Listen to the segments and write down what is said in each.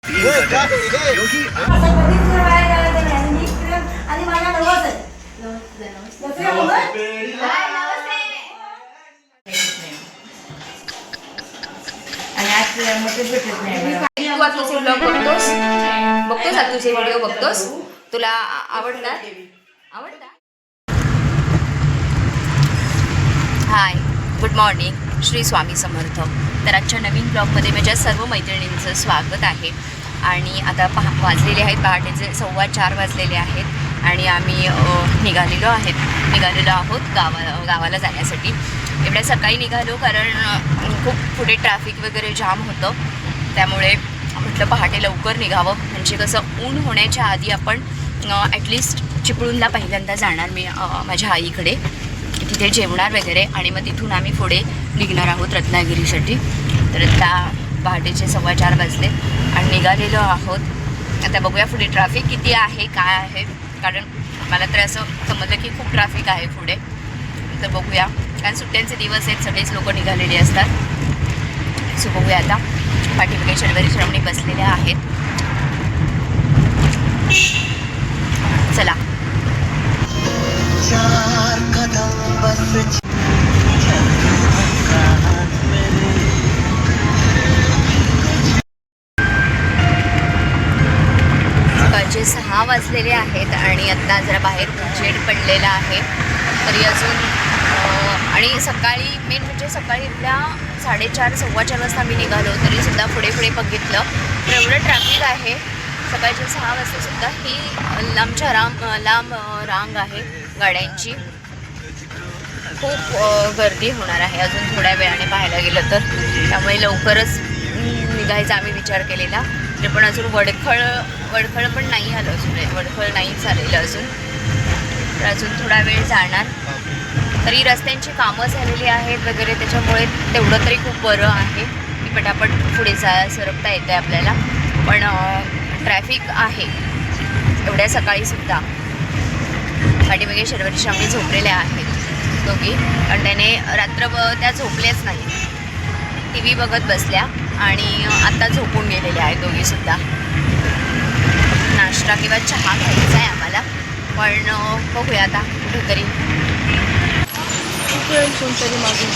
तू तुझे ब्लॉग बघतोस तुझे व्हिडिओ बघतोस, तुला आवडतात? हाय, गुड मॉर्निंग, श्री स्वामी समर्थ. तर आजच्या नवीन ब्लॉगमध्ये माझ्या सर्व मैत्रिणींचं स्वागत आहे. आणि आता वाजलेले आहेत पहाटेचे 4:15 वाजलेले आहेत आणि आम्ही निघालेलो आहोत गावाला जाण्यासाठी. एवढ्या सकाळी निघालो कारण खूप पुढे ट्रॅफिक वगैरे जाम होतं, त्यामुळे म्हटलं पहाटे लवकर निघावं, म्हणजे कसं ऊन होण्याच्या आधी आपण ॲटलिस्ट चिपळूणला पहिल्यांदा जाणार मी माझ्या आईकडे, तिथे जेवणार वगैरे आणि मग तिथून आम्ही पुढे निघणार आहोत रत्नागिरीसाठी. तर आता पहाटेचे 4:15 वाजले आणि निघालेलो आहोत. आता बघूया पुढे ट्रॅफिक किती आहे, काय आहे, कारण मला तर असं समजलं की खूप ट्रॅफिक आहे पुढे. तर बघूया, कारण सुट्ट्यांचे दिवस आहेत, सगळेच लोक निघालेले असतात. सो बघूया आता. पाठीमागे शर्वरी श्रवणी बसलेल्या आहेत. चला. सकाळचे 6 वाजलेले आहेत आणि आत्ता जरा बाहेर उजेड पडलेला आहे. तरी अजून आणि सकाळी मेन म्हणजे सकाळी इथल्या 4:30 4:15 वाजता मी निघालो, तरीसुद्धा पुढे बघितलं तर एवढं ट्रॅफिक आहे. सकाळचे 6 वाजतासुद्धा ही लांब रांग आहे गाड्यांची. खूप गर्दी होणार आहे अजून थोड्या वेळाने पाहायला गेलं तर, त्यामुळे लवकरच निघायचा आम्ही विचार केलेला. तरी पण अजून वडखळ पण नाही आलं, वडखळ नाही झालेलं अजून, तर अजून थोडा वेळ जाणार. तरी रस्त्यांची कामं झालेली आहेत वगैरे, त्याच्यामुळे तेवढं तरी खूप बरं आहे की पटापट पुढे सरकता येतं आहे आपल्याला. पण ट्रॅफिक आहे एवढ्या सकाळीसुद्धा. पाठीमागे शर्वरी श्रवणी झोपलेल्या आहेत दोघी, कारण त्याने त्या झोपल्याच नाही, टी व्ही बघत बसल्या आणि आत्ता झोपून गेलेल्या आहेत दोघीसुद्धा. नाश्ता किंवा चहा घ्यायचा आहे आम्हाला, पण बघूया आता कुठेतरी मागून.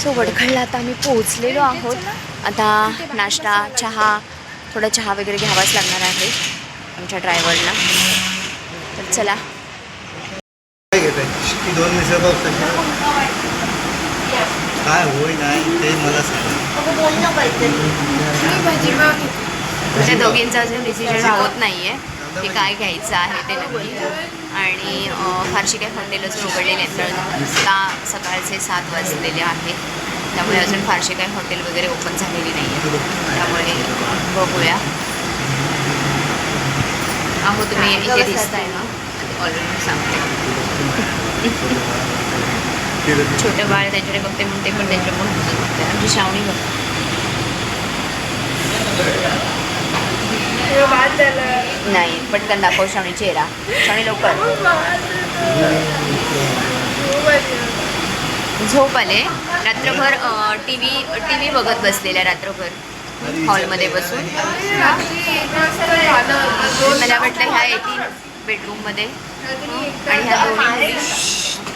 सो वडखळला आता आम्ही पोहोचलेलो आहोत. आता नाश्ता थोडा चहा वगैरे घ्यावाच लागणार आहे आमच्या ड्रायव्हरला. तर चला. काय होय नाही ते मला त्या दोघींचा अजून डिसिजन होत नाही आहे की काय घ्यायचं आहे ते नक्की. आणि फारशी काही हॉटेल अजून उघडलेले आहेत, तर सकाळचे 7 वाजलेले आहेत, त्यामुळे अजून फारशी काही हॉटेल वगैरे ओपन झालेली नाही आहे. त्यामुळे बघूया. अहो तुम्ही इथे दिसताय ना, ऑलरेडी सांगते. छोटं बाळ त्याच्याकडे बघते म्हणते, पण त्याच्याकडे पण बघते. आमची श्रावणी बघते. नाही, पटकन दाखव श्रावणी चेहरा. श्रावणी लवकर. झोप आले. रात्रभर टी व्ही बघत बसलेल्या रात्रभर हॉलमध्ये बसून. मला वाटलं ह्या येतील बेडरूममध्ये आणि ह्या दोन्ही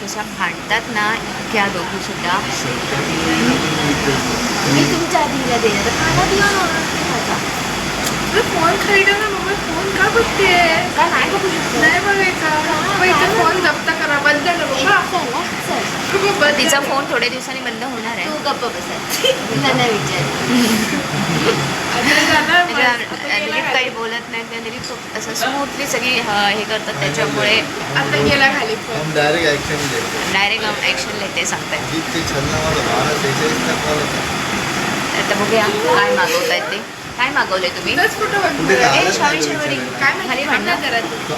कशा भांडतात ना, इतक्या दोघीसुद्धा. मी तुमच्या आधीला देणार फोन खरीदा ना मम्मी, फोन का बघते? नाही बघू शकतो, नाही बघायचा. फोन जप्त करा, बंद करा. तिचा फोन थोड्या दिवसांनी बंद होणार आहे. तू गप्प बसायचं नाही विचार. दिलीप काही बोलत नाही, त्या दिलीप असं स्मूथली सगळी हे करतात, त्याच्यामुळे आता गेला खाली डायरेक्ट ॲक्शन लेते सांगतात. आता बघूया काय मागवत आहेत ते. काय मागवले तुम्ही? काय खाली भांडणं करत नाही.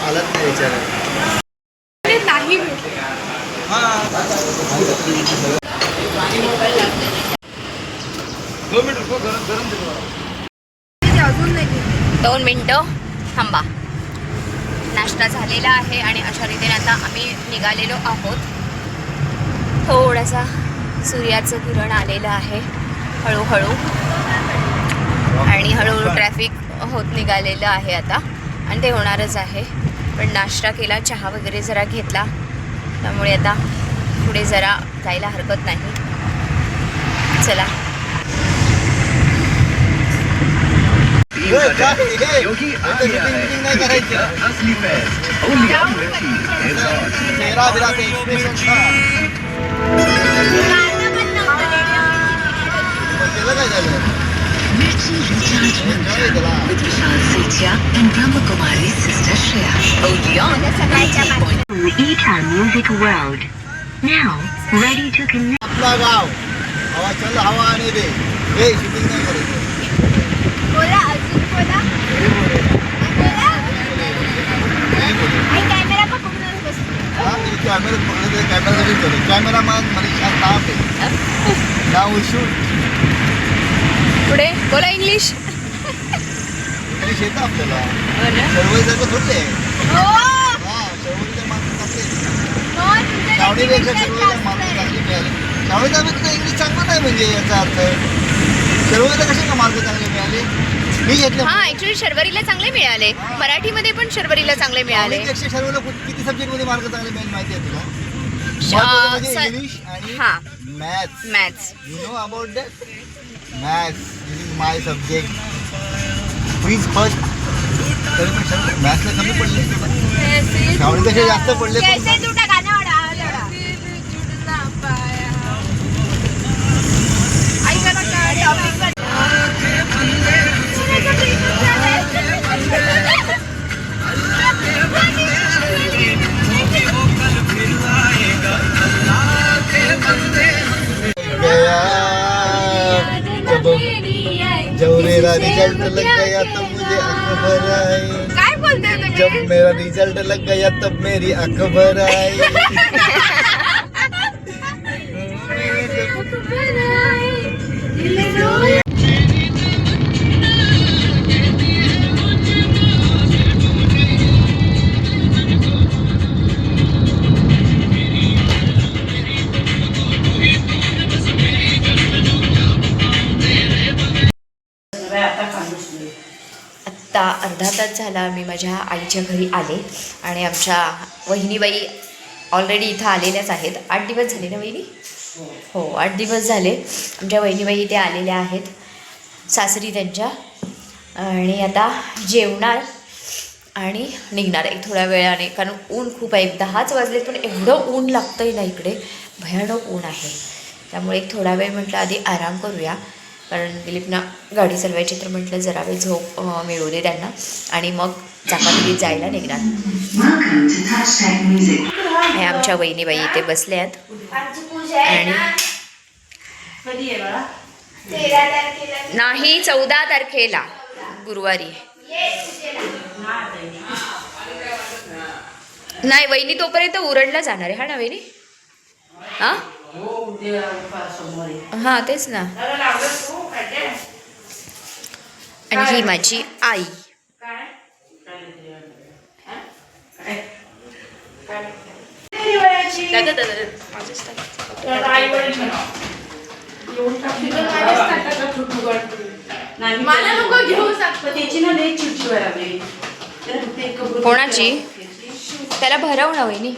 अजून नाही. 2 मिनटं थांबा. नाश्ता झालेला आहे आणि अशा रीतीने आता आम्ही निघालेलो आहोत. थोडासा सूर्याचं किरण आलेलं आहे हळूहळू आणि हळूहळू ट्रॅफिक होत निघालेलं आहे आता आणि ते होणारच आहे. पण नाश्ता केला, चहा वगैरे जरा घेतला, त्यामुळे आता पुढे जरा जायला हरकत नाही. चला. Mirchi Rechargement with Vishal Sethia and Brahmakumari Sister Shreya. Beyond the E-Town Music World. Now, ready to connect. आपला गाव हवा चल हवा आने दे. हे शूटिंग नाही करायचं. बोला अजून बोला. कॅमेरा पकडूनच बसतो. हा मी कॅमेरा पकडले कॅमेरा मी करू. कॅमेरामॅन मनीषा ताप आहे. नाव शूट पुढे बोला इंग्लिश. इंग्लिश येतं आपल्याला. सर्वसारखं थोडे आहे. हा सर्वच्या मार्क चांगले. शावणीपेक्षा सर्वच्या मार्क चांगले मिळाले. शावणीचा मी तुझं इंग्लिश चांगलं नाही म्हणजे याचा अर्थ. सर्वला कसे का मार्क चांगले मिळाले मी घेतले. हां ॲक्च्युली शर्वरीला चांगले मिळाले. मराठीमध्ये पण शर्वरीला चांगले मिळाले. शर्वला किती सब्जेक्टमध्ये मार्क चांगले मिळाले माहिती आहे तुला? इंग्लिश आणि हां maths. You know about that? Maths is my subject. Please first. तरी पण मॅथ्सला कमी पडले शावणीपेक्षा जास्त पडले. जब मेरा रिजल्ट लग गया तब मुझे आँख भर आई. काय बोलताय तुम्ही? जब मेरा रिजल्ट लग गया तब मेरी आँख भर आई. आत्ता अर्धा तास झाला मी माझ्या आईच्या घरी आले आणि आमच्या वहिनीबाई ऑलरेडी इथं आलेल्याच आहेत. 8 दिवस झाले ना वहिनी? हो 8 दिवस झाले आमच्या वहिनीबाई इथे आलेल्या आहेत सासरी त्यांच्या. आणि आता जेवणार आणि निघणार एक थोड्या वेळाने, कारण ऊन खूप आहे. 10च वाजले पण एवढं ऊन लागतं आहे ना इकडे, भयानक ऊन आहे. त्यामुळे एक थोडा वेळ म्हटलं आधी आराम करूया, कारण दिलीपना गाडी चालवायची तर म्हटलं जरा वेळ झोप मिळू दे त्यांना आणि मग चाकापुरीत जायला निघणार. हे आमच्या वहिनीबाई इथे बसले आहेत आणि नाही 14 तारखेला गुरुवारी नाही. वहिनी तोपर्यंत उरणला जाणार आहे. हा ना वहिनी? हां हां तेच ना. आणि ही माझी आई. मला नको घेऊ कोणाची? त्याला भरव ना वहिनी.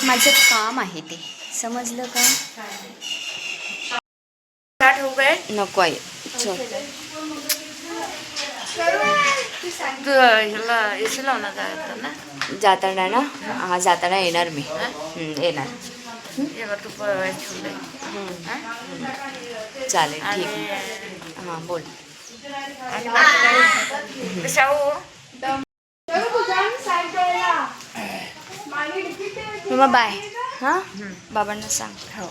माझं काम आहे ते, समजलं का? नको आहे. चल जाताना ना. हा जाताना येणार मी. येणार. चालेल ठीक आहे. हां बोल. मग बाय. हां बाबांना सांग. हो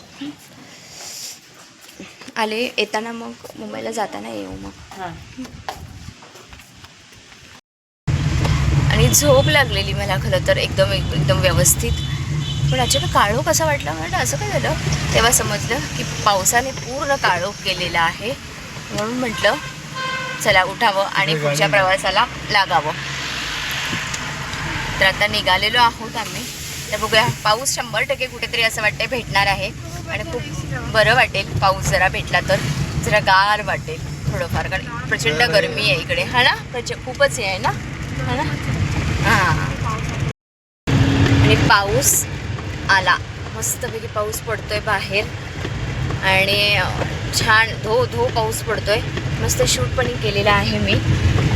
आले येताना मग मुंबईला जाताना येऊ मग. आणि झोप लागलेली मला खरं तर एकदम व्यवस्थित. पण अचानक काळोख असं वाटलं, म्हटलं असं काय झालं. तेव्हा समजलं की पावसाने पूर्ण काळोख केलेला आहे. म्हणून म्हटलं चला उठावं आणि पुढच्या प्रवासाला लागावं. तर आता निघालेलो आहोत आम्ही. तर बघूया, पाऊस 100% कुठेतरी असं वाटतंय भेटणार आहे आणि खूप बरं वाटेल. पाऊस जरा भेटला तर जरा गार वाटेल थोडंफार, कारण प्रचंड गरमी आहे इकडे, हा ना. खूपच हे आहे ना, हा ना. हां, आणि पाऊस आला, मस्तपैकी पाऊस पडतोय बाहेर आणि छान धो धो पाऊस पडतोय. मस्त शूट पण केलेलं आहे मी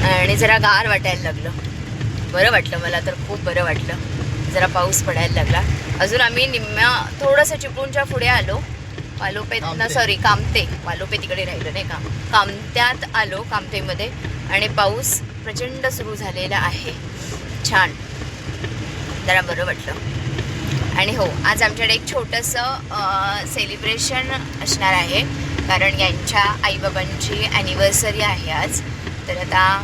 आणि जरा गार वाटायला लागलं. बरं वाटलं मला तर, खूप बरं वाटलं. जरा पाऊस पडायला लागला. अजून आम्ही निम्म्या थोडंसं चिपळूणच्या पुढे आलो, वालोपेतनं, सॉरी कामते, वालोपे तिकडे राहिलं नाही का, कामत्यात आलो, कामतेमध्ये. आणि पाऊस प्रचंड सुरू झालेला आहे. छान, जरा बरं वाटलं. आणि हो, आज आमच्याकडे एक छोटंसं सेलिब्रेशन असणार आहे, कारण यांच्या आईबाबांची ॲनिव्हर्सरी आहे आज. तर आता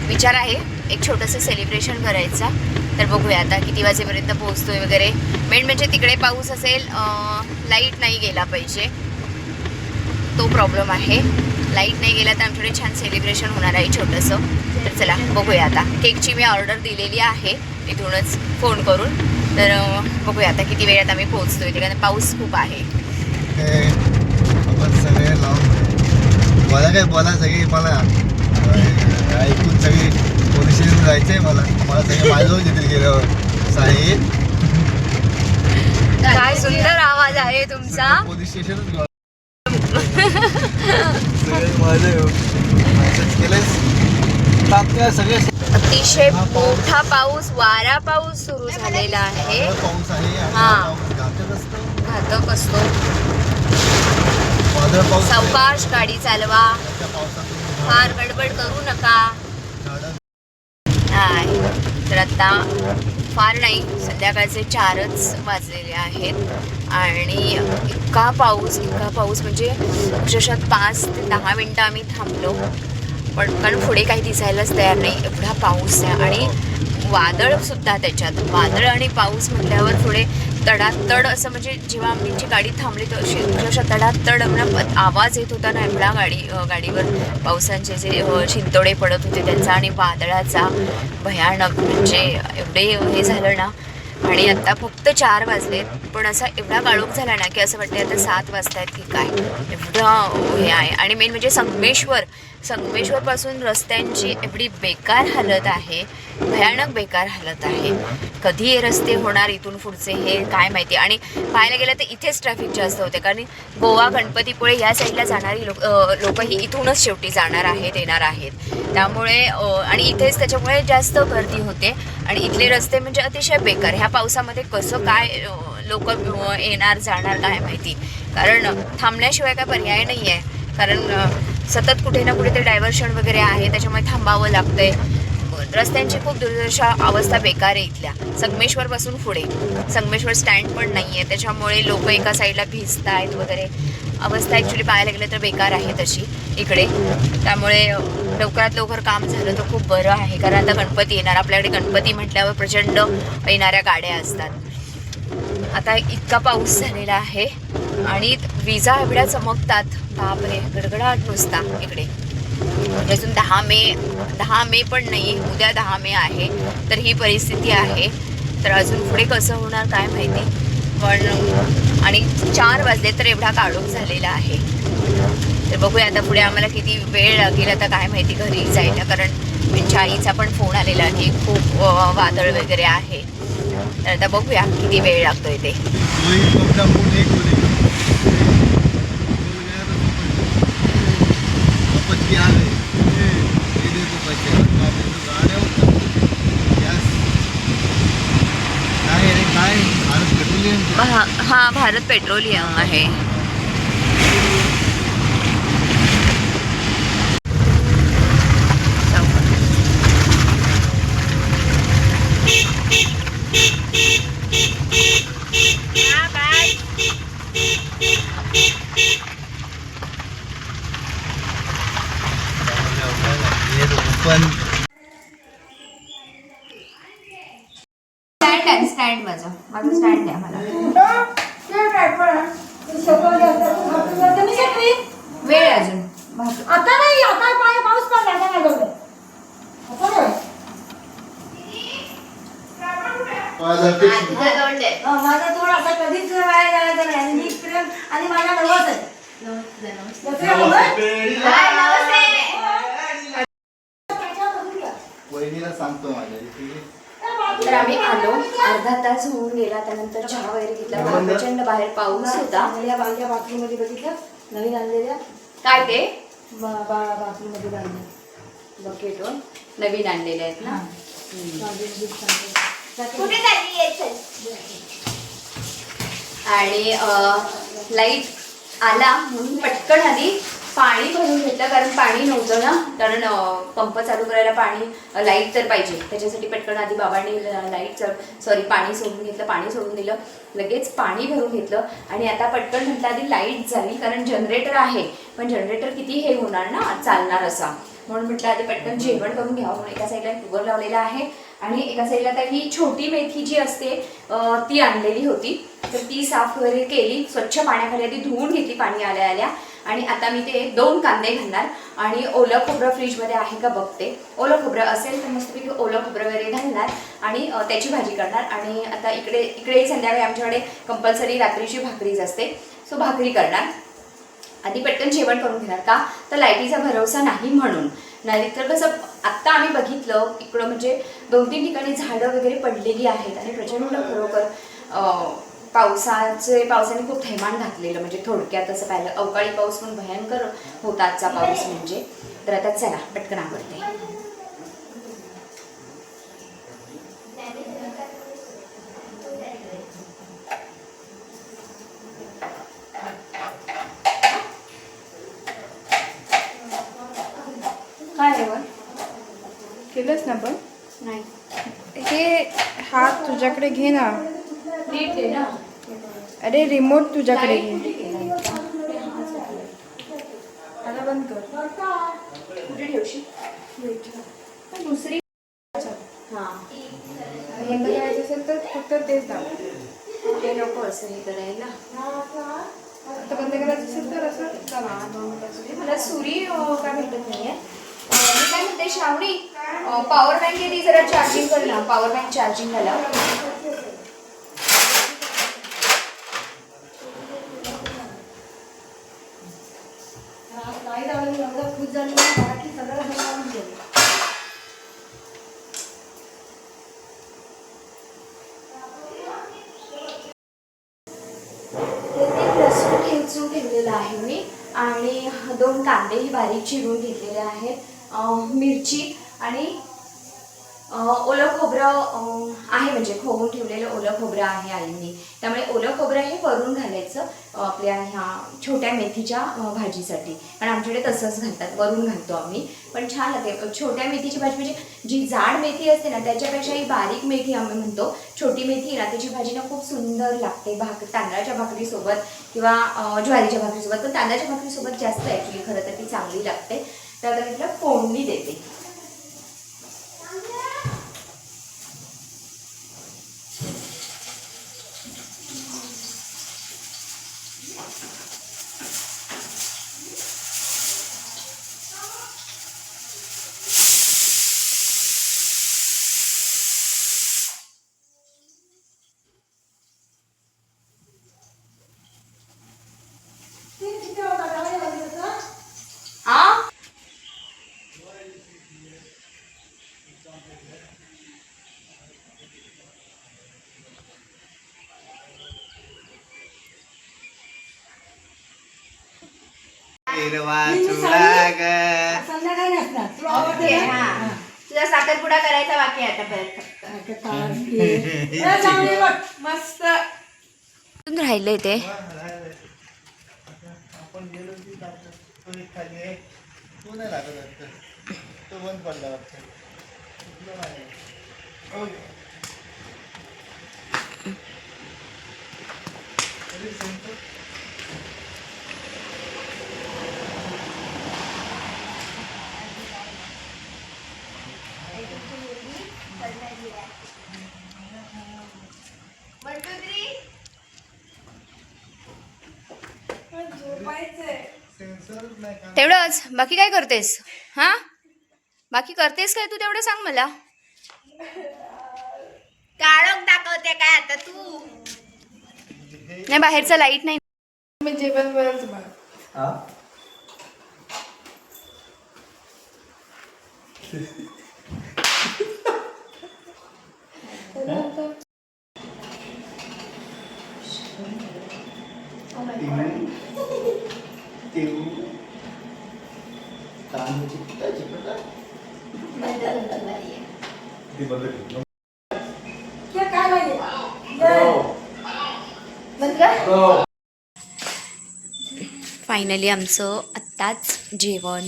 विचार आहे एक छोटंसं सेलिब्रेशन करायचा. तर बघूया आता किती वाजेपर्यंत पोहोचतोय वगैरे. मेन म्हणजे तिकडे पाऊस असेल, लाईट नाही गेला पाहिजे, तो प्रॉब्लेम आहे. लाईट नाही गेला तर आमच्याकडे छान सेलिब्रेशन होणार आहे छोटंसं. तर चला बघूया आता. केकची मी ऑर्डर दिलेली आहे इथूनच फोन करून. तर बघूया आता किती वेळात आम्ही पोहोचतोय, कारण पाऊस खूप आहे. आपण सगळे लावून बोला, काय बोला सगळी, मला ऐकून सगळी पोलीस स्टेशन जायचं आहे. मला सगळे माझं तिथे गेल्यावर साहेब, काय सुंदर आवाज आहे तुमचा. पोलीस स्टेशनच सगळे माझं मेसेज केलेस सगळे. अतिशय मोठा पाऊस, वारा पाऊस सुरू झालेला आहे. पाऊस आहे, हां, घातक असतो, घातक असतो. वादळ पाऊस. सावकाश गाडी चालवा, पावसातून फार गडबड करू नका. नाही तर आता फार नाही, संध्याकाळचे 4च वाजलेले आहेत आणि इतका पाऊस म्हणजे अक्षरशः 5 ते 10 मिनटं आम्ही थांबलो, पण कारण पुढे काही दिसायलाच तयार नाही, एवढा पाऊस आहे. आणि वादळसुद्धा त्याच्यात, वादळ आणि पाऊस म्हटल्यावर पुढे तडातड असं, म्हणजे जेव्हा आमची गाडी थांबली तर अक्षरशः तडातड आवाज येत होता ना एवढा गाडीवर पावसाचे जे शिंतोडे पडत होते त्यांचा आणि वादळाचा भयानक, म्हणजे एवढे हे झालं ना. आणि आता फक्त 4 वाजलेत, पण असा एवढा काळोख झाला ना की असं वाटतं आता 7 वाजतायत की काय, एवढं हे आहे. आणि मेन म्हणजे संगमेश्वरपासून रस्त्यांची एवढी बेकार हालत आहे, भयानक बेकार हालत आहे. कधी हे रस्ते होणार इथून पुढचे हे काय माहिती. आणि पाहायला गेलं तर इथेच ट्रॅफिक जास्त होते, कारण गोवा गणपतीपुळे या साईडला जाणारी लोक ही इथूनच शेवटी जाणार आहेत, येणार आहेत. त्यामुळे आणि इथेच त्याच्यामुळे जास्त गर्दी होते. आणि इथले रस्ते म्हणजे अतिशय बेकार. ह्या पावसामध्ये कसं काय लोक येणार जाणार काय माहिती, कारण थांबण्याशिवाय काय पर्याय नाही आहे. कारण सतत कुठे ना कुठे ते डायव्हर्शन वगैरे आहे, त्याच्यामुळे थांबावं लागतंय. रस्त्यांची खूप दुर्दशा अवस्था बेकार आहे इथल्या. संगमेश्वरपासून पुढे संगमेश्वर स्टँड पण नाही आहे, त्याच्यामुळे लोक एका साईडला भिजत आहेत वगैरे. अवस्था ॲक्च्युली पाहायला गेलं तर बेकार आहे तशी इकडे. त्यामुळे लवकरात लवकर काम झालं तर खूप बरं आहे, कारण आता गणपती येणार. आपल्याकडे गणपती म्हटल्यावर प्रचंड येणाऱ्या गाड्या असतात. आता इतका पाऊस झालेला आहे आणि विजा एवढ्या चमकतात, बापरे, गडगडाट नुसता इकडे. अजून 10 मे पण नाही, उद्या 10 मे आहे, तर ही परिस्थिती आहे. तर अजून पुढे कसं होणार काय माहिती. पण आणि 4 वाजले तर एवढा काळोख झालेला आहे. तर बघूया आता पुढे आम्हाला किती वेळ लागेल आता काय माहिती घरी जायला, कारण त्यांच्या आईचा पण फोन आलेला की खूप वादळ वगैरे आहे. तर आता बघूया किती वेळ लागतोय ते. हा, भारत पेट्रोलियम आहे. स्टँड माझं. वेळ अजून आता नाही, आता पाऊस पडला, आता नाही गवलं. आता नाही. माझा तोड असा कधीच वाया जायचा नाही. आणि मी प्रेम आणि माझा नवस आहे. वहिनीला सांगतो माझ्या तर आम्ही आलो, अर्धा तास होऊन गेला. त्यानंतर चहा वगैरे घेतला. प्रचंड बाहेर पाऊस होता. या बाथरूम मध्ये बघितलं नवीन आणलेल्या काय ते बाथरूम मध्ये बांधलं बकेटवर नवीन आणलेले आहेत ना. आणि लाईट आला म्हणून पटकन आधी पाणी भरून घेतलं, कारण पाणी नव्हतं ना. कारण पंप चालू करायला पाणी लाईट तर पाहिजे. त्याच्यासाठी पटकन आधी बाबांनी पाणी सोडून घेतलं, पाणी सोडून दिलं, लगेच पाणी भरून घेतलं. आणि आता पटकन म्हटलं आधी लाईट जावी, कारण जनरेटर आहे, पण जनरेटर किती हे होणार ना, चालणार असा. म्हणून म्हटलं आधी पटकन जेवण करून घ्यावं. म्हणून एका साईडला कुकर लावलेला आहे आणि एका साईडला तर ही छोटी मेथी जी असते ती आणलेली होती. तर ती साफ वगैरे केली, स्वच्छ पाण्याखाली आधी धुवून घेतली पाणी आल्या आल्या. आणि आता मी ते 2 कांदे घालणार आणि ओलं खोबरं फ्रीजमध्ये आहे का बघते. ओलं खोबरं असेल तर मस्तपैकी ओलं खोबरं वगैरे घालणार आणि त्याची भाजी करणार. आणि आता इकडे संध्याकाळी आमच्याकडे कंपल्सरी रात्रीची भाकरीच असते, सो भाकरी करणार. आधी पटकन जेवण करून घेणार, का तर लाईटीचा भरोसा नाही म्हणून. नाही तर कसं आत्ता आम्ही बघितलं इकडं म्हणजे 2-3 ठिकाणी झाडं वगैरे पडलेली आहेत आणि प्रचंड खरोखर पावसाने खूप थैमान घातलेलं. म्हणजे थोडक्यात असं पाहिलं, अवकाळी पाऊस पण भयंकर होता आजचा पाऊस म्हणजे. तर आता चला पटकन आवडते. काय आहे वर केलंच ना पण नाही हे हात तुझ्याकडे घे ना. नीट आहे ना. अरे रिमोट तुझ्याकडे घे. आता बंद कर. कुठे ठेवशी दुसरी. हां बंद करायचं असेल तर फक्त तेच दाब. ते नको असं हे करायला. आता बंद करायचं असेल तर असं मला सुरी काय भेटत नाहीये. मी काय म्हणते श्रावणी, पॉवर बँक आहे ती जरा चार्जिंग कर ना. पॉवर बँक चार्जिंग झाला. लाईट आली एवढं खुश झाली मराठी सगळं बनवून गेलं. लसूण ठेचून ठेवलेलं आहे मी आणि 2 कांदेही बारीक चिरून घेतलेले आहेत. मिरची आणि ओलं खोबरं आहे, म्हणजे खोवून ठेवलेलं ओलं खोबरं आहे आईंनी. त्यामुळे ओलं खोबरं हे वरून घालायचं आपल्या ह्या छोट्या मेथीच्या भाजीसाठी. कारण आमच्याकडे तसंच घालतात, वरून घालतो आम्ही. पण छान लागते छोट्या मेथीची भाजी. म्हणजे जी जाड मेथी असते ना त्याच्यापेक्षा ही बारीक मेथी आम्ही म्हणतो छोटी मेथी ना, त्याची भाजी ना खूप सुंदर लागते. तांदळाच्या भाकरीसोबत किंवा ज्वारीच्या भाकरीसोबत, पण तांदळाच्या भाकरीसोबत जास्त ॲक्च्युली खरं तर ती चांगली लागते. तर आता मी तिला फोडणी देते. संध्याकाळी नसणार तुला आवडते ना? हां तुझा साखरपुडा करायचा बाकी आहे आता परत. चांगली बघ. मस्त राहिले ते आपण गेलो की तो एक खाली आहे, तो नाही लागत वाटतं, तो बंद पडला वाटतं. तेवढंच, बाकी काय करतेस? हा, बाकी करतेस काय तू? तेवढं सांग मला. काळोख दाखवते काय आता तू? नाही, बाहेरचा लाईट नाही. मी जेवण बनवतो बघ. काय पाहिजे? फायनली आमचं आत्ताच जेवण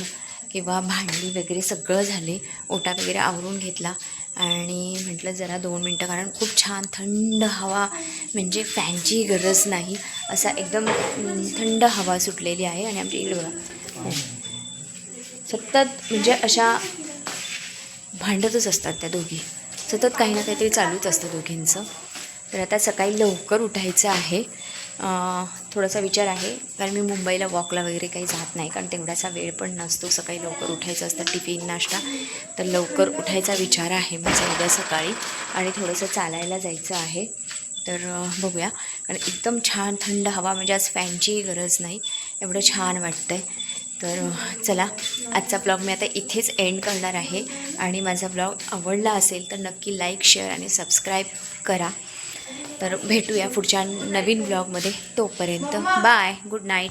किंवा भांडी वगैरे सगळं झाले. ओटा वगैरे आवरून घेतला आणि म्हटलं जरा 2 मिनटं, कारण खूप छान थंड हवा, म्हणजे फॅनची गरज नाही, असा एकदम थंड हवा सुटलेली आहे. आणि आमच्या इकडे बघा सतत म्हणजे अशा भांडतच असतात त्या दोघी, सतत काही ना काहीतरी चालूच असतं दोघींचं. तर आता सकाळी लवकर उठायचं आहे. थोडासा विचार आहे, कारण मी मुंबईला वॉकला वगैरे काही जात नाही, कारण तेवढासा वेळ पण नसतो. सकाळी लवकर उठायचं असतं, टिफिन नाश्ता, तर लवकर उठायचा विचार आहे माझा उद्या सकाळी. आणि थोडंसं चालायला जायचं आहे. तर बघूया, कारण एकदम छान थंड हवा, म्हणजे आज फॅनचीही गरज नाही, एवढं छान वाटतं आहे. तर चला, आजचा ब्लॉग मी आता इथेच एंड करणार आहे. आणि माझा ब्लॉग आवडला असेल तर नक्की लाईक, शेअर आणि सबस्क्राईब करा. तर भेटूया पुढच्या नवीन ब्लॉगमध्ये. तोपर्यंत बाय, गुड नाईट.